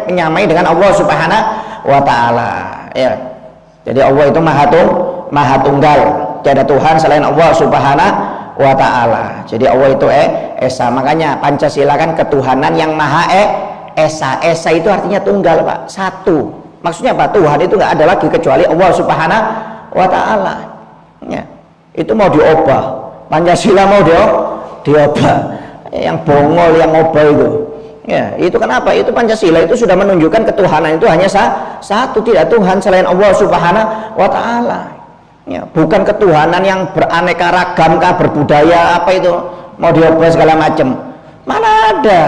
menyamai dengan Allah Subhanahu wa taala, ya. Jadi Allah itu maha tunggal, tiada Tuhan selain Allah Subhanahu wa taala. Jadi Allah itu esa. Makanya Pancasila kan ketuhanan yang maha esa. Esa itu artinya tunggal, Pak, satu. Maksudnya apa? Tuhan itu nggak ada lagi kecuali Allah Subhanahu wa taala, ya. Itu mau diubah, Pancasila mau diubah, yang bongol, yang obah itu, ya. Itu kenapa? Itu Pancasila itu sudah menunjukkan ketuhanan itu hanya satu, tidak Tuhan selain Allah Subhanahu wa taala, ya. Bukan ketuhanan yang beraneka ragam, berbudaya apa itu mau diubah segala macam. Mana ada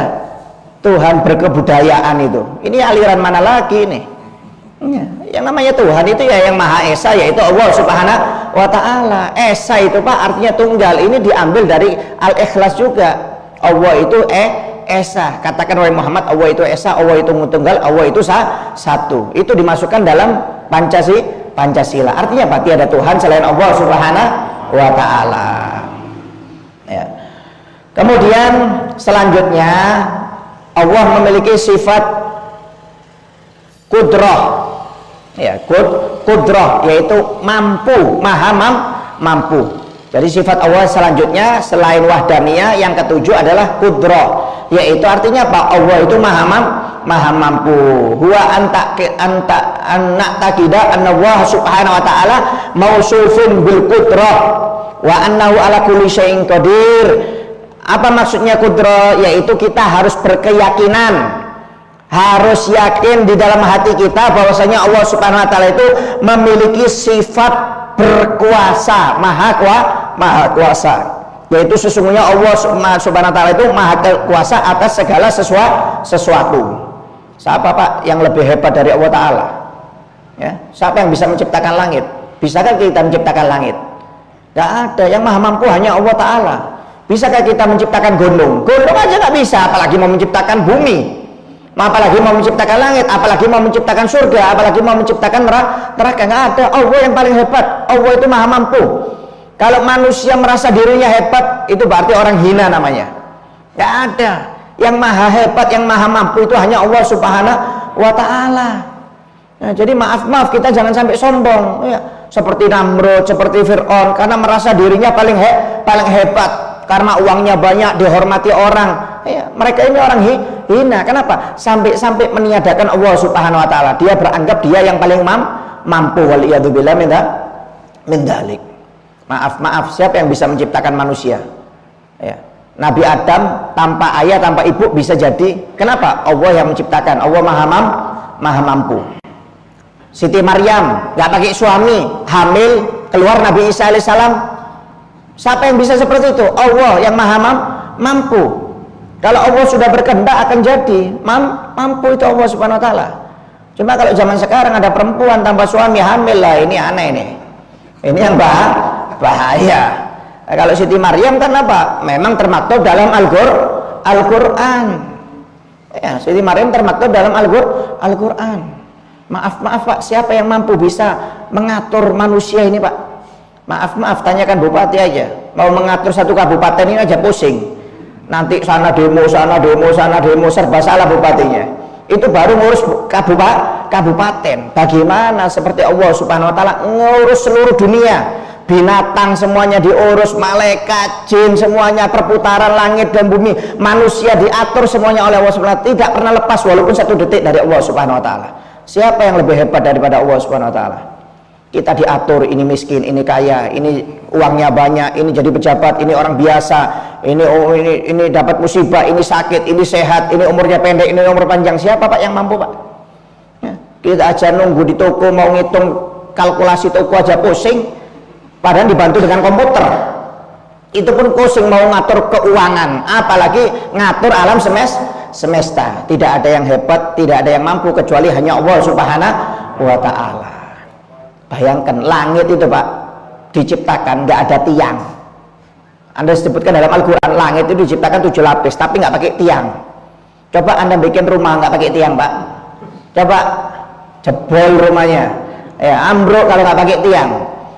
Tuhan berkebudayaan itu? Ini aliran mana lagi nih? Ya, yang namanya Tuhan itu ya yang Maha Esa, yaitu Allah Subhanahu wa taala. Esa itu, Pak, artinya tunggal. Ini diambil dari Al-Ikhlas juga. Allah itu Esa. Katakan wahai Muhammad, Allah itu Esa, Allah itu tunggal, Allah itu satu. Itu dimasukkan dalam Pancasila. Artinya apa? Tiada Tuhan selain Allah Subhanahu wa taala. Ya. Kemudian selanjutnya Allah memiliki sifat kudrah, ya, kudrah, yaitu mampu, maha mampu. Jadi sifat Allah selanjutnya selain wahdaniyah, yang ketujuh adalah kudrah, yaitu artinya apa? Allah itu maha mampu. Huwa anta takida anna Allah Subhanahu wa taala mausufun bil kudrah wa annahu ala kulli syai'in qadir. Apa maksudnya kudrah? Yaitu kita harus berkeyakinan, harus yakin di dalam hati kita bahwasanya Allah Subhanahu wa taala itu memiliki sifat berkuasa, maha kuasa. Yaitu sesungguhnya Allah Subhanahu wa taala itu maha kuasa atas segala sesuatu. Siapa, Pak, yang lebih hebat dari Allah taala? Ya, siapa yang bisa menciptakan langit? Bisakah kita menciptakan langit? Tidak ada. Yang maha mampu hanya Allah taala. Bisakah kita menciptakan gunung? Gunung aja nggak bisa, apalagi mau menciptakan bumi. Apalagi mau menciptakan langit, apalagi mau menciptakan surga, apalagi mau menciptakan neraka. Nggak ada. Allah yang paling hebat. Allah itu maha mampu. Kalau manusia merasa dirinya hebat, itu berarti orang hina namanya. Nggak ada. Yang maha hebat, yang maha mampu itu hanya Allah Subhanahu wa taala. Nah, jadi maaf kita jangan sampai sombong, ya. Seperti Namrud, seperti Fir'aun, karena merasa dirinya paling hebat, karena uangnya banyak, dihormati orang. Ya, mereka ini orang hina. Kenapa? Sampai meniadakan Allah Subhanahu wa taala. Dia beranggap dia yang paling mampu. Waliyadzubillah min dzalik. Maaf, siapa yang bisa menciptakan manusia? Ya. Nabi Adam tanpa ayah, tanpa ibu bisa jadi. Kenapa? Allah yang menciptakan. Allah maha mampu. Siti Maryam nggak pakai suami, hamil, keluar Nabi Isa alaihissalam. Siapa yang bisa seperti itu? Allah yang maha mampu. Kalau Allah sudah berkehendak akan jadi. Mampu itu Allah Subhanahu wa taala. Cuma kalau zaman sekarang ada perempuan tanpa suami hamil, lah ini aneh nih. Ini yang bahaya. Nah, kalau Siti Maryam kan apa? Memang termaktub dalam Al-Qur'an. Ya, Siti Maryam termaktub dalam Al-Qur'an. Maaf Pak, siapa yang mampu bisa mengatur manusia ini, Pak? Maaf, tanyakan bupati aja. Mau mengatur satu kabupaten ini aja pusing. Nanti sana demo, serba salah bupatinya. Itu baru ngurus kabupaten. Bagaimana seperti Allah Subhanahu wa taala ngurus seluruh dunia. Binatang semuanya diurus, malaikat, jin semuanya, perputaran langit dan bumi, manusia diatur semuanya oleh Allah Subhanahu wa taala. Tidak pernah lepas walaupun satu detik dari Allah Subhanahu wa taala. Siapa yang lebih hebat daripada Allah Subhanahu wa taala? Kita diatur, ini miskin, ini kaya, ini uangnya banyak, ini jadi pejabat, ini orang biasa, ini dapat musibah, ini sakit, ini sehat, ini umurnya pendek, ini umur panjang. Siapa, Pak, yang mampu, Pak? Ya, kita aja nunggu di toko mau ngitung kalkulasi toko aja pusing, padahal dibantu dengan komputer. Itu pun pusing mau ngatur keuangan, apalagi ngatur alam semesta. Tidak ada yang hebat, tidak ada yang mampu kecuali hanya Allah Subhanahu wa taala. Bayangkan langit itu, Pak, diciptakan nggak ada tiang. Anda sebutkan dalam Al-Quran langit itu diciptakan 7 lapis tapi nggak pakai tiang. Coba Anda bikin rumah nggak pakai tiang, Pak. Coba jebol rumahnya, ya ambruk kalau nggak pakai tiang.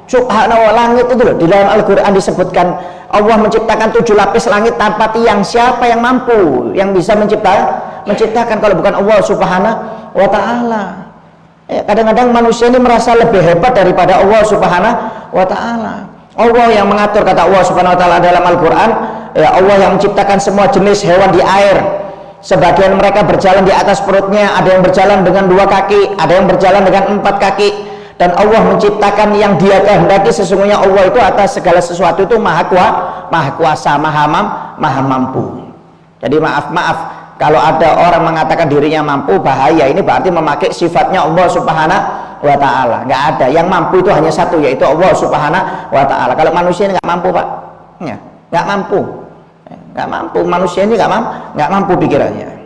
Subhanallah, langit itu loh, di dalam Al-Quran disebutkan Allah menciptakan 7 lapis langit tanpa tiang. Siapa yang mampu, yang bisa menciptakan kalau bukan Allah Subhanahu wa taala? Kadang-kadang manusia ini merasa lebih hebat daripada Allah Subhanahu wa taala. Allah yang mengatur, kata Allah Subhanahu wa taala dalam Al-Qur'an, Allah yang menciptakan semua jenis hewan di air. Sebagian mereka berjalan di atas perutnya, ada yang berjalan dengan 2 kaki, ada yang berjalan dengan 4 kaki. Dan Allah menciptakan yang Dia kehendaki. Sesungguhnya Allah itu atas segala sesuatu itu maha kuasa, maha mampu. Jadi maaf kalau ada orang mengatakan dirinya mampu, bahaya. Ini berarti memakai sifatnya Allah Subhanahu wa taala. Nggak ada, yang mampu itu hanya satu, yaitu Allah Subhanahu wa taala. Kalau manusia ini nggak mampu, Pak, ya, nggak mampu, manusia ini nggak mampu pikirannya.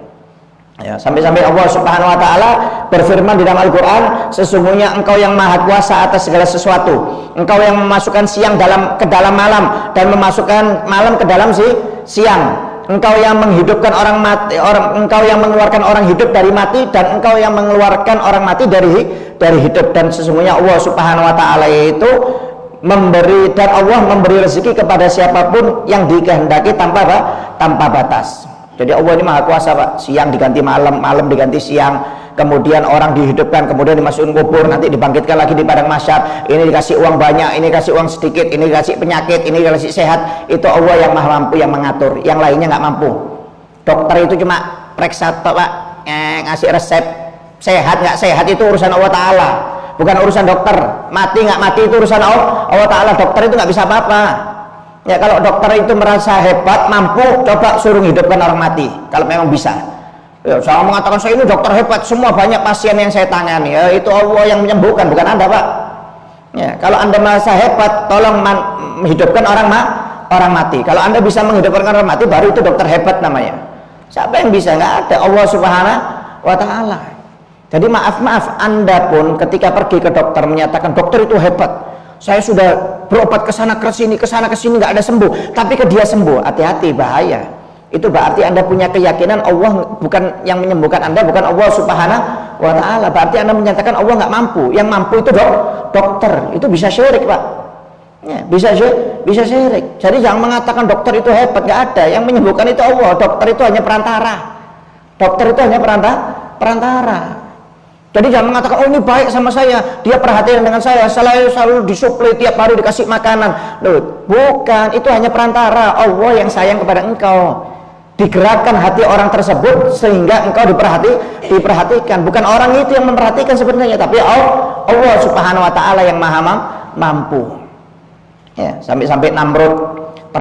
Ya, sampai-sampai Allah Subhanahu wa taala berfirman di dalam Al-Qur'an, sesungguhnya Engkau yang maha kuasa atas segala sesuatu. Engkau yang memasukkan siang ke dalam malam dan memasukkan malam ke dalam siang. Engkau yang menghidupkan orang mati, Engkau yang mengeluarkan orang hidup dari mati, dan Engkau yang mengeluarkan orang mati dari hidup. Dan sesungguhnya Allah Subhanahu wa taala itu memberi, dan Allah memberi rezeki kepada siapapun yang dikehendaki tanpa batas. Jadi Allah ini maha kuasa, Pak. Siang diganti malam, malam diganti siang, kemudian orang dihidupkan, kemudian dimasukin kubur, nanti dibangkitkan lagi di padang mahsyar. Ini dikasih uang banyak, ini dikasih uang sedikit, ini dikasih penyakit, ini dikasih sehat. Itu Allah yang maha mampu, yang mengatur. Yang lainnya nggak mampu. Dokter itu cuma periksa, Pak, ngasih resep. Sehat nggak sehat itu urusan Allah Ta'ala, bukan urusan dokter. Mati nggak mati itu urusan Allah Ta'ala. Dokter itu nggak bisa apa-apa. Ya, kalau dokter itu merasa hebat, mampu, coba suruh hidupkan orang mati kalau memang bisa. Ya, saya mengatakan saya ini dokter hebat, semua banyak pasien yang saya tangani. Ya, itu Allah yang menyembuhkan, bukan Anda, Pak. Ya, kalau Anda merasa hebat, tolong menghidupkan orang mati. Kalau Anda bisa menghidupkan orang mati, baru itu dokter hebat namanya. Siapa yang bisa? Nggak ada. Allah Subhanahu wa taala. Jadi maaf, Anda pun ketika pergi ke dokter menyatakan dokter itu hebat, saya sudah berobat ke sana ke sini nggak ada sembuh, tapi ke dia sembuh. Hati-hati, bahaya. Itu berarti Anda punya keyakinan Allah bukan yang menyembuhkan Anda, bukan Allah Subhanahu wa taala. Berarti Anda menyatakan Allah nggak mampu. Yang mampu itu dokter. Itu bisa syirik, Pak. Ya, bisa syirik. Jadi jangan mengatakan dokter itu hebat, nggak ada. Yang menyembuhkan itu Allah. Dokter itu hanya perantara. Perantara. Jadi jangan mengatakan, oh ini baik sama saya, dia perhatian dengan saya selalu disuplai, tiap hari dikasih makanan. Loh, bukan, itu hanya perantara. Allah yang sayang kepada engkau. Digerakkan hati orang tersebut sehingga engkau diperhatikan. Bukan orang itu yang memperhatikan sebenarnya, tapi Allah Subhanahu wa taala yang maha mampu. Ya, sampai Namrud